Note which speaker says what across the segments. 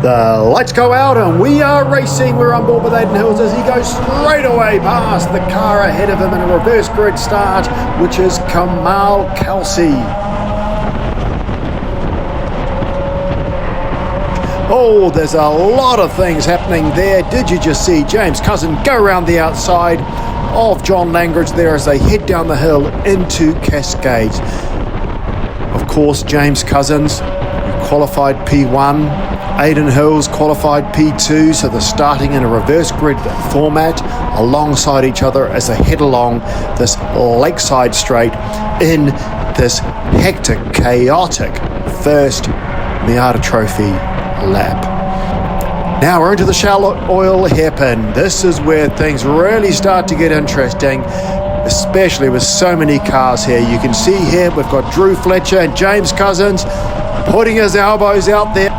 Speaker 1: The lights go out and we are racing. We're on board with Aidan Hills as he goes straight away past the car ahead of him in a reverse grid start, which is Kamal Kelsey. Oh, there's a lot of things happening there. Did you just see James Cossins go around the outside of John Langridge there as they head down the hill into Cascades? Of course, James Cossins qualified P1. Aidan Hills qualified P2, so they're starting in a reverse grid format alongside each other as they head along this lakeside straight in this hectic, chaotic first Miata Trophy lap. Now we're into the Shell Oil hairpin. This is where things really start to get interesting, especially with so many cars here. You can see here we've got Drew Fletcher and James Cossins putting his elbows out there.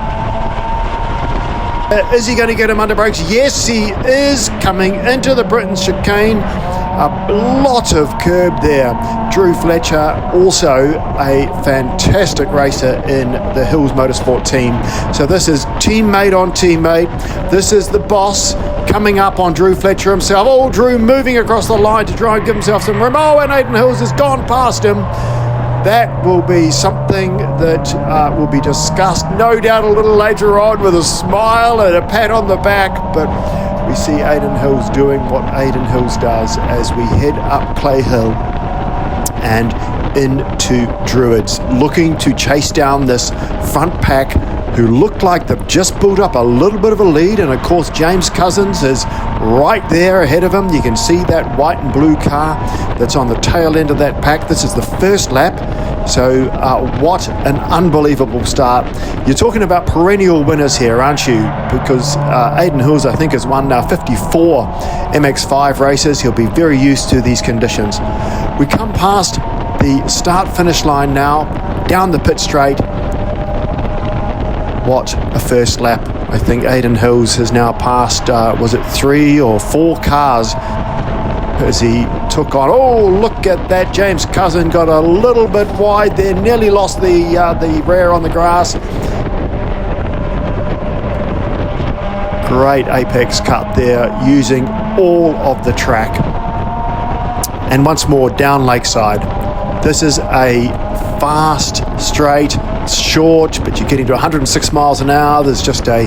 Speaker 1: Is he going to get him under brakes? Yes, he is, coming into the Britain chicane. A lot of curb there. Drew Fletcher, also a fantastic racer in the Hills Motorsport team. So this is teammate on teammate. This is the boss coming up on Drew Fletcher himself. Oh, Drew moving across the line to try and give himself some room. Oh, and Aidan Hills has gone past him. That will be something that will be discussed, no doubt, a little later on with a smile and a pat on the back. But we see Aidan Hills doing what Aidan Hills does as we head up Clay Hill and into Druids, looking to chase down this front pack who looked like they've just built up a little bit of a lead. And of course, James Cossins is right there ahead of him. You can see that white and blue car that's on the tail end of that pack. This is the first lap. So what an unbelievable start. You're talking about perennial winners here, aren't you? Because Aidan Hills, I think, has won now 54 MX5 races. He'll be very used to these conditions. We come past the start-finish line now, down the pit straight. What a first lap. I think Aidan Hills has now passed, was it 3 or 4 cars as he took on. Oh, look at that. James Cossins got a little bit wide there, nearly lost the rear on the grass. Great apex cut there, using all of the track. And once more down Lakeside. This is a fast straight. It's short, but you're getting to 106 miles an hour. There's just a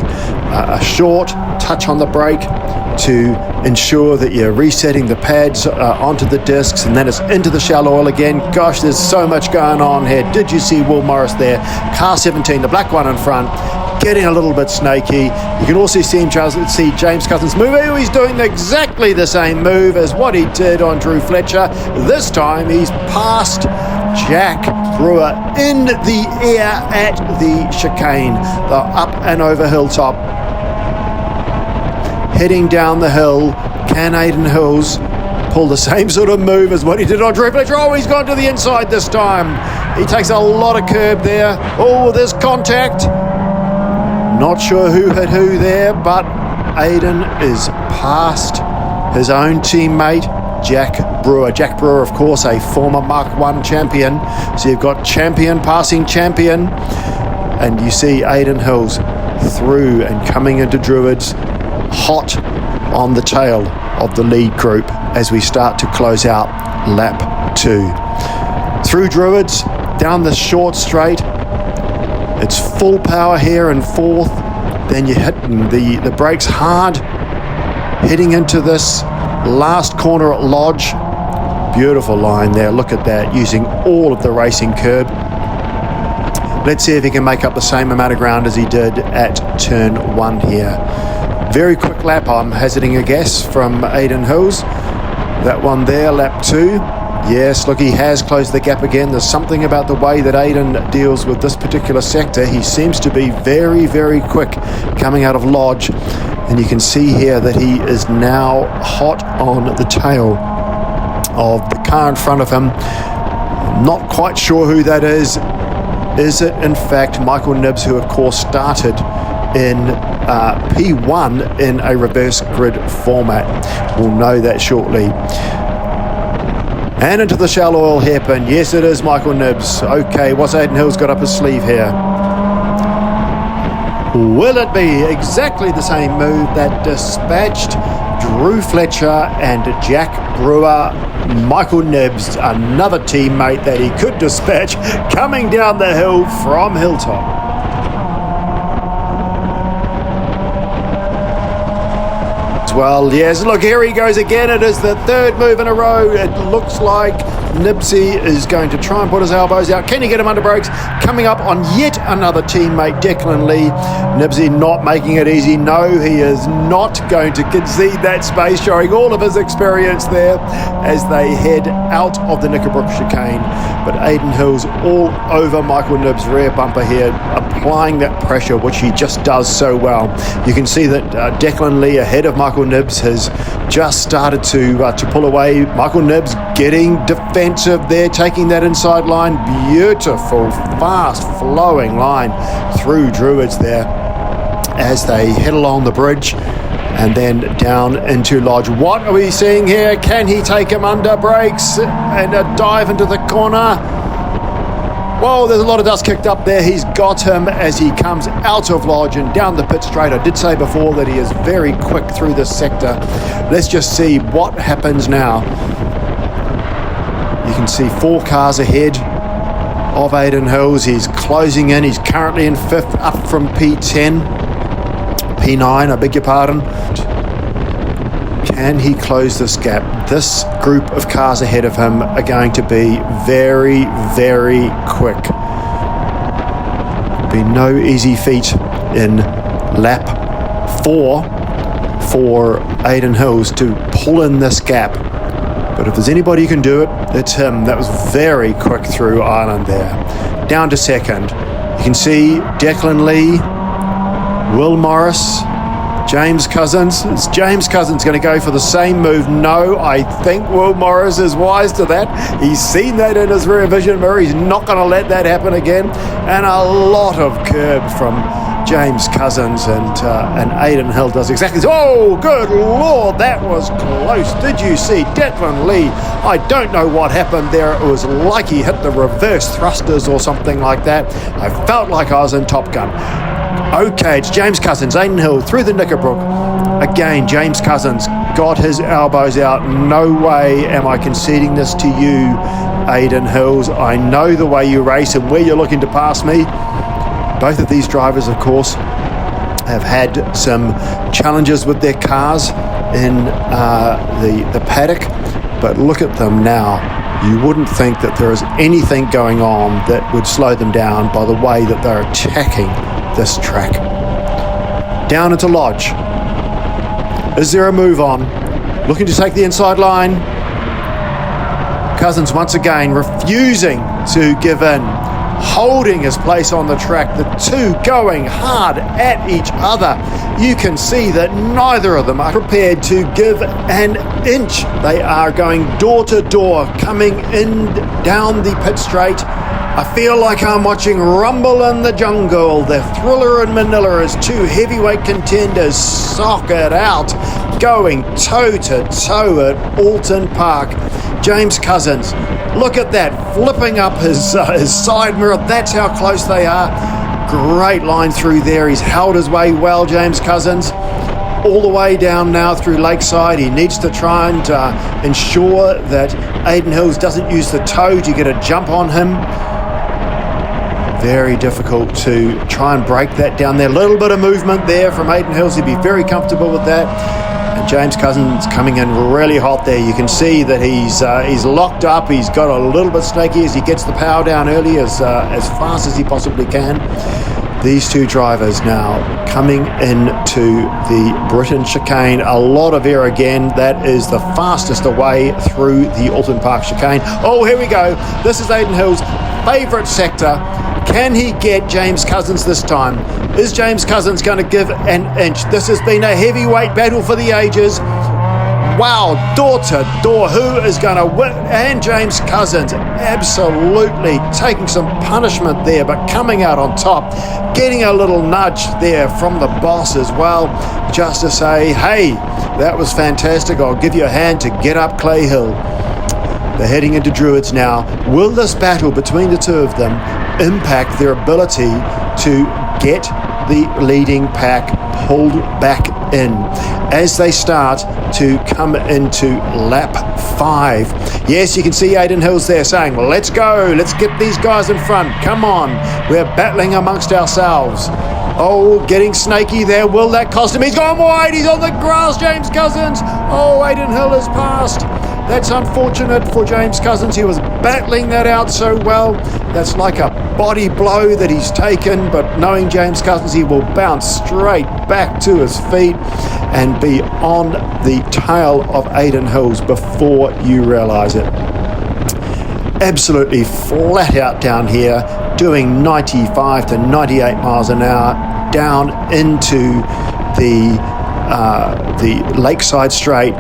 Speaker 1: short touch on the brake to ensure that you're resetting the pads onto the discs, and then it's into the Shell Oil again. Gosh, there's so much going on here. Did you see Will Morris there? Car 17, the black one in front, getting a little bit snaky. You can also see James Cossins move. Oh, he's doing exactly the same move as what he did on Drew Fletcher. This time he's passed Jack Brewer in the air at the chicane, the up and over hilltop. Heading down the hill, can Aidan Hills pull the same sort of move as what he did on Drew Fletcher? Oh, he's gone to the inside this time. He takes a lot of curb there. Oh, there's contact. Not sure who hit who there, but Aidan is past his own teammate, Jack Brewer. Jack Brewer, of course, a former Mark 1 champion. So you've got champion passing champion, and you see Aidan Hills through and coming into Druids, hot on the tail of the lead group as we start to close out lap 2. Through Druids, down the short straight. It's full power here in fourth. Then you're hitting the brakes hard, heading into this last corner at Lodge. Beautiful line there. Look at that, using all of the racing curb. Let's see if he can make up the same amount of ground as he did at turn 1 here. Very quick lap, I'm hazarding a guess, from Aidan Hills. That one there, lap 2. Yes, look, he has closed the gap again. There's something about the way that Aidan deals with this particular sector. He seems to be very, very quick coming out of Lodge. And you can see here that he is now hot on the tail of the car in front of him. Not quite sure who that is. Is it, in fact, Michael Nibbs, who, of course, started in P1 in a reverse grid format? We'll know that shortly. And into the Shell Oil hairpin. Yes, it is Michael Nibbs. Okay, what's Aidan Hills got up his sleeve here? Will it be exactly the same move that dispatched Drew Fletcher and Jack Brewer? Michael Nibbs, another teammate that he could dispatch, coming down the hill from Hilltop. Well, yes, look, here he goes again. It is the third move in a row. It looks like Nibsy is going to try and put his elbows out. Can he get him under brakes? Coming up on yet another teammate, Declan Lee. Nibsy not making it easy. No, he is not going to concede that space, showing all of his experience there as they head out of the Knickerbrook chicane. But Aidan Hills all over Michael Nibbs' rear bumper here, applying that pressure, which he just does so well. You can see that Declan Lee ahead of Michael Nibbs has just started to pull away. Michael Nibbs getting defensive there, taking that inside line. Beautiful, fast flowing line through Druids there as they head along the bridge and then down into Lodge. What are we seeing here? Can he take him under brakes and a dive into the corner? Whoa, there's a lot of dust kicked up there. He's got him as he comes out of Lodge and down the pit straight. I did say before that he is very quick through this sector. Let's just see what happens now. You can see 4 cars ahead of Aidan Hills. He's closing in. He's currently in 5th, up from P9, I beg your pardon. Can he close this gap? This group of cars ahead of him are going to be very, very quick. Be no easy feat in lap 4 for Aidan Hills to pull in this gap. But if there's anybody who can do it, it's him. That was very quick through Ireland there. Down to second. You can see Declan Lee, Will Morris, James Cossins. Is James Cossins going to go for the same move? No, I think Will Morris is wise to that. He's seen that in his rear vision mirror. He's not going to let that happen again. And a lot of curb from James Cossins, and Aidan Hill does exactly so. Oh, good Lord, that was close. Did you see Declan Lee? I don't know what happened there. It was like he hit the reverse thrusters or something like that. I felt like I was in Top Gun. Okay, it's James Cossins, Aidan Hill through the Knickerbrook. Again, James Cossins got his elbows out. No way am I conceding this to you, Aidan Hills. I know the way you race and where you're looking to pass me. Both of these drivers, of course, have had some challenges with their cars in the paddock, but look at them now. You wouldn't think that there is anything going on that would slow them down by the way that they're attacking this track. Down into Lodge. Is there a move on? Looking to take the inside line. Cossins once again refusing to give in, holding his place on the track. The two going hard at each other. You can see that neither of them are prepared to give an inch. They are going door to door, coming in down the pit straight. I feel like I'm watching Rumble in the Jungle. The Thriller in Manila as two heavyweight contenders sock it out, going toe to toe at Oulton Park. James Cossins, look at that, flipping up his side mirror. That's how close they are. Great line through there. He's held his way well, James Cossins. All the way down now through Lakeside. He needs to try and ensure that Aidan Hills doesn't use the toe to get a jump on him. Very difficult to try and break that down there. A little bit of movement there from Aidan Hills. He'd be very comfortable with that. And James Cossins coming in really hot there. You can see that he's locked up. He's got a little bit snaky as he gets the power down early as fast as he possibly can. These two drivers now coming into the Britain chicane. A lot of air again. That is the fastest away through the Oulton Park chicane. Oh, here we go. This is Aidan Hills' favourite sector. Can he get James Cossins this time? Is James Cossins going to give an inch? This has been a heavyweight battle for the ages. Wow, door to door, who is going to win? And James Cossins absolutely taking some punishment there, but coming out on top, getting a little nudge there from the boss as well, just to say, hey, that was fantastic. I'll give you a hand to get up Clay Hill. They're heading into Druids now. Will this battle between the two of them impact their ability to get the leading pack pulled back in as they start to come into lap 5. Yes, you can see Aidan Hills there saying, let's go, let's get these guys in front, come on, we're battling amongst ourselves. Oh, getting snaky there. Will that cost him? He's gone wide. He's on the grass, James Cossins. Oh, Aidan Hill has passed. That's unfortunate for James Cossins. He was battling that out so well. That's like a body blow that he's taken, but knowing James Cossins, he will bounce straight back to his feet and be on the tail of Aidan Hills before you realise it. Absolutely flat out down here, doing 95 to 98 miles an hour down into the Lakeside Straight,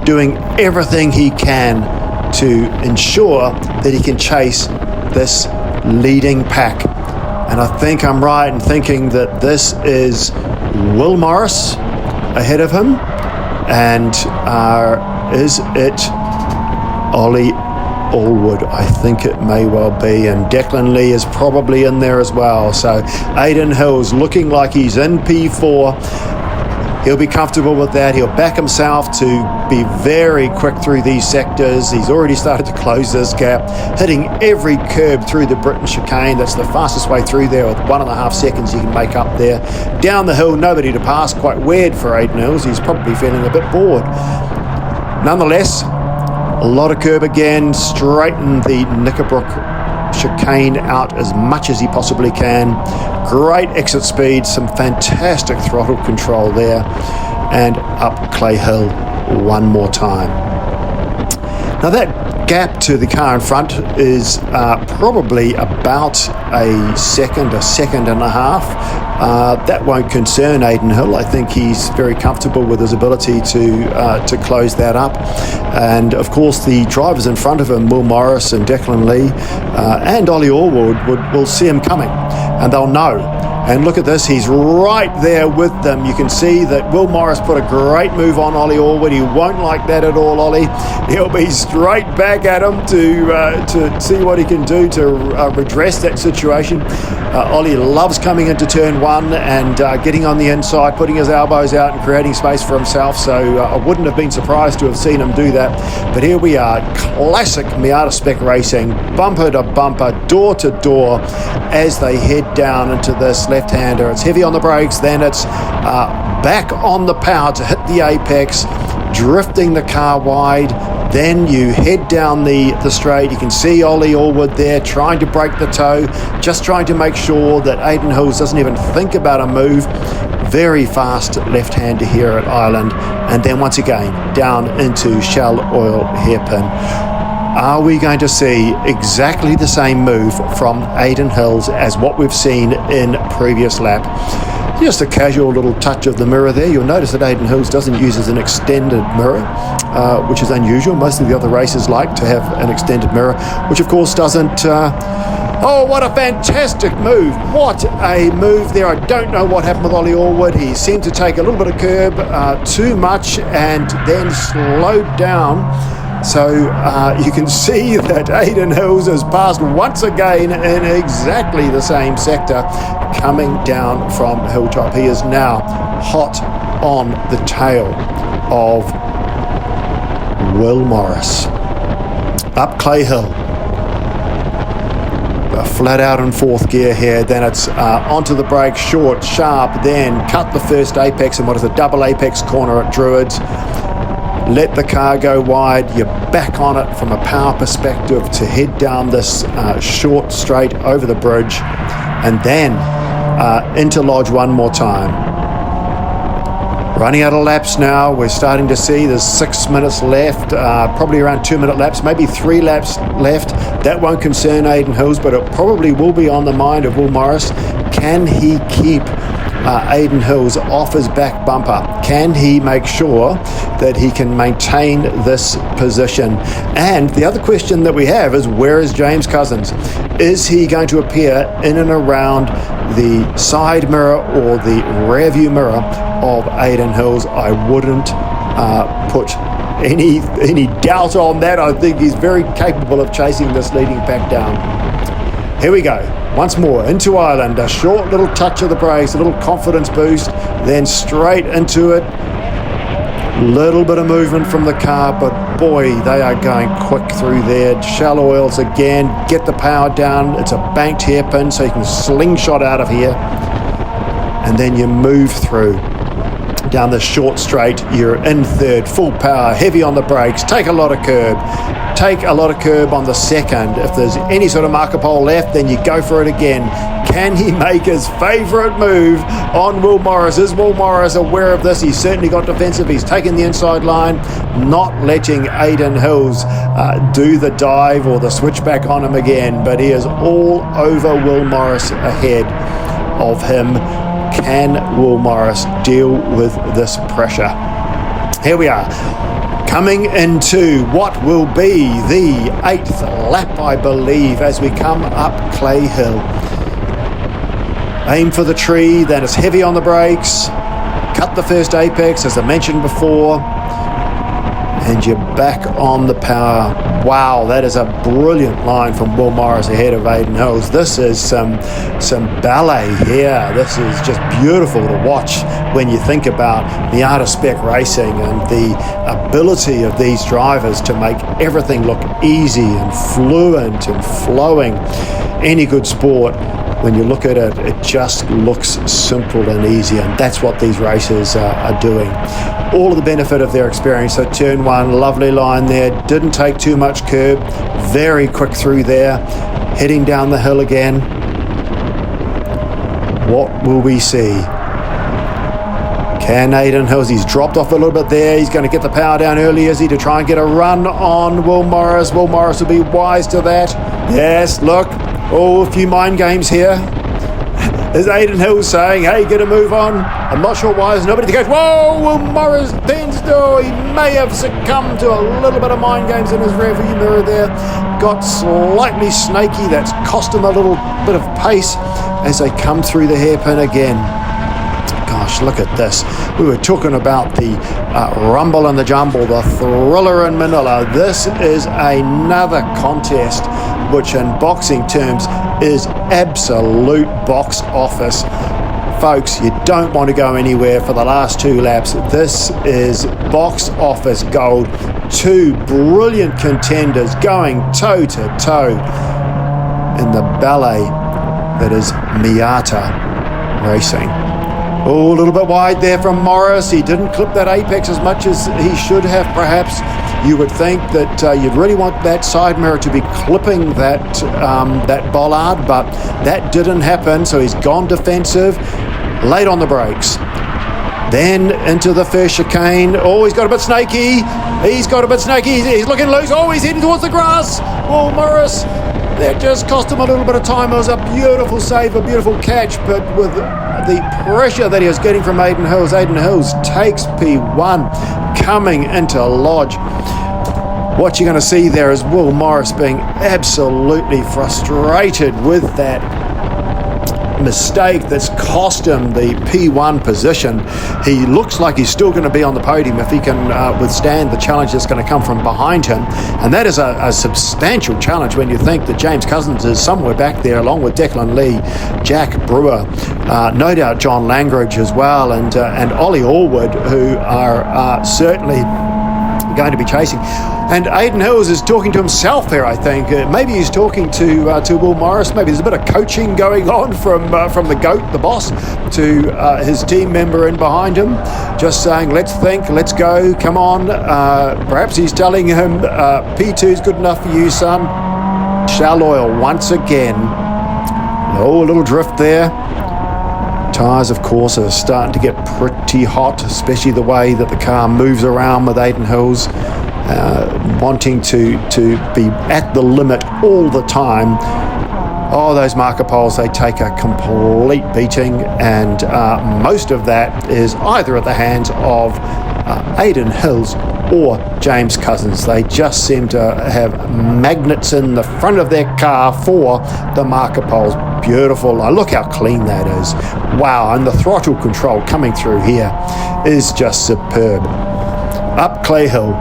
Speaker 1: doing everything he can to ensure that he can chase this leading pack. And I think I'm right in thinking that this is Will Morris ahead of him, and is it Ollie Allwood? I think it may well be, and Declan Lee is probably in there as well. So Aidan Hills looking like he's in P4. He'll be comfortable with that. He'll back himself to be very quick through these sectors. He's already started to close this gap, hitting every curb through the Britain chicane. That's the fastest way through there, with 1.5 seconds you can make up there. Down the hill, nobody to pass. Quite weird for Aidan Hills. He's probably feeling a bit bored. Nonetheless, a lot of curb again, straighten the Knickerbrook chicane out as much as he possibly can. Great exit speed, some fantastic throttle control there, and up Clay Hill one more time. Now that gap to the car in front is probably about a second and a half. That won't concern Aidan Hill. I think he's very comfortable with his ability to close that up. And of course the drivers in front of him, Will Morris and Declan Lee and Ollie Allwood, will see him coming, and they'll know. And look at this, he's right there with them. You can see that Will Morris put a great move on Ollie Allwood. He won't like that at all, Ollie. He'll be straight back at him to see what he can do to redress that situation. Ollie loves coming into turn 1 and getting on the inside, putting his elbows out and creating space for himself. So I wouldn't have been surprised to have seen him do that. But here we are, classic Miata spec racing, bumper to bumper, door to door, as they head down into this left-hander. It's heavy on the brakes, then it's back on the power to hit the apex, drifting the car wide. Then you head down the straight. You can see Ollie Allwood there trying to break the toe, just trying to make sure that Aidan Hills doesn't even think about a move. Very fast left-hander here at Island, and then once again down into Shell Oil hairpin. Are we going to see exactly the same move from Aidan Hills as what we've seen in previous lap? Just a casual little touch of the mirror there. You'll notice that Aidan Hills doesn't use as an extended mirror, which is unusual. Most of the other racers like to have an extended mirror, which of course doesn't... Oh, what a fantastic move. What a move there. I don't know what happened with Ollie Allwood. He seemed to take a little bit of curb too much and then slowed down. So you can see that Aidan Hills has passed once again in exactly the same sector, coming down from Hilltop. He is now hot on the tail of Will Morris. Up Clay Hill. Flat out in 4th gear here, then it's onto the brake, short, sharp, then cut the first apex in what is a double apex corner at Druids. Let the car go wide, you're back on it from a power perspective to head down this short straight over the bridge, and then into Lodge one more time. Running out of laps now. We're starting to see there's 6 minutes left, probably around 2-minute laps, maybe 3 laps left. That won't concern Aidan Hills, but it probably will be on the mind of Will Morris. Can he keep Aidan Hills off his back bumper? Can he make sure that he can maintain this position? And the other question that we have is, where is James Cossins? Is he going to appear in and around the side mirror or the rear view mirror of Aidan Hills? I wouldn't put any doubt on that. I think he's very capable of chasing this leading pack down. Here we go. Once more into Island, a short little touch of the brakes, a little confidence boost, then straight into it. Little bit of movement from the car, but boy, they are going quick through there. Shallow oils again, get the power down. It's a banked hairpin, so you can slingshot out of here. And then you move through down the short straight. You're in third, full power, heavy on the brakes, take a lot of curb. Take a lot of curb on the second. If there's any sort of marker pole left, then you go for it again. Can he make his favourite move on Will Morris? Is Will Morris aware of this? He's certainly got defensive. He's taken the inside line, not letting Aidan Hills do the dive or the switchback on him again, but he is all over Will Morris ahead of him. Can Will Morris deal with this pressure? Here we are, coming into what will be the 8th lap, I believe, as we come up Clay Hill. Aim for the tree, then it's heavy on the brakes. Cut the first apex, as I mentioned before. And you're back on the power. Wow, that is a brilliant line from Will Morris ahead of Aidan Hills. This is some ballet here. This is just beautiful to watch when you think about Miata spec racing and the ability of these drivers to make everything look easy and fluent and flowing. Any good sport, when you look at it, it just looks simple and easy, and that's what these racers are doing. All of the benefit of their experience. So turn one, lovely line there, didn't take too much curb, very quick through there, heading down the hill again. What will we see? Can Aidan Hills, he's dropped off a little bit there, he's going to get the power down early, is he, to try and get a run on Will Morris. Will Morris will be wise to that. Yes, look, oh, a few mind games here. Is Aidan Hills saying, hey, get a move on? I'm not sure why there's nobody to go. Whoa, Will Morris bends. Oh, he may have succumbed to a little bit of mind games in his rearview mirror there. Got slightly snaky. That's cost him a little bit of pace as they come through the hairpin again. Gosh, look at this. We were talking about the rumble and the jumble, the thriller in Manila. This is another contest which in boxing terms is absolute box office. Folks, you don't want to go anywhere for the last 2 laps. This is box office gold. 2 brilliant contenders going toe to toe in the ballet that is Miata racing. Oh, a little bit wide there from Morris. He didn't clip that apex as much as he should have, perhaps. You would think that you'd really want that side mirror to be clipping that bollard, but that didn't happen, so he's gone defensive, late on the brakes. Then into the first chicane. Oh, he's got a bit snaky. He's looking loose. Oh, he's heading towards the grass. Oh, Morris. That just cost him a little bit of time. It was a beautiful save, a beautiful catch, but with the pressure that he was getting from Aidan Hills takes P1 coming into Lodge. What you're going to see there is Will Morris being absolutely frustrated with that mistake that's cost him the P1 position. He looks like he's still going to be on the podium if he can withstand the challenge that's going to come from behind him, and that is a substantial challenge when you think that James Cossins is somewhere back there along with Declan Lee, Jack Brewer, no doubt John Langridge as well, and Ollie Allwood, who are certainly going to be chasing. And Aidan Hills is talking to himself there, I think. Maybe he's talking to Will Morris. Maybe there's a bit of coaching going on from the GOAT, the boss, to his team member in behind him, just saying, let's think, let's go, come on. Perhaps he's telling him, P2's good enough for you, son. Shell oil once again. Oh, a little drift there. Tyres, of course, are starting to get pretty hot, especially the way that the car moves around with Aidan Hills, wanting to be at the limit all the time. Oh, those marker poles, they take a complete beating, and most of that is either at the hands of Aidan Hills or James Cossins. They just seem to have magnets in the front of their car for the marker poles. Beautiful. Look how clean that is. Wow, and the throttle control coming through here is just superb. Up Clay Hill.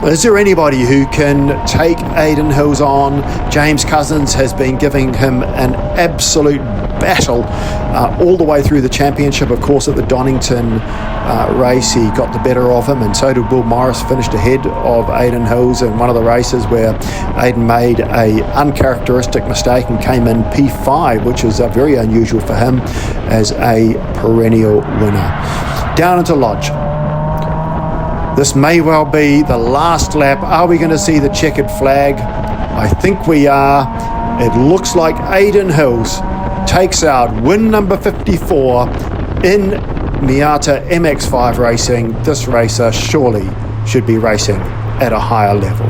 Speaker 1: Is there anybody who can take Aidan Hills on? James Cossins has been giving him an absolute battle all the way through the championship. Of course, at the Donington race, he got the better of him, and so did Will Morris. Finished ahead of Aidan Hills in one of the races where Aidan made a uncharacteristic mistake and came in P5, which is very unusual for him as a perennial winner. Down into Lodge. This may well be the last lap. Are we going to see the checkered flag? I think we are. It looks like Aidan Hills takes out win number 54 in Miata MX5 racing. This racer surely should be racing at a higher level.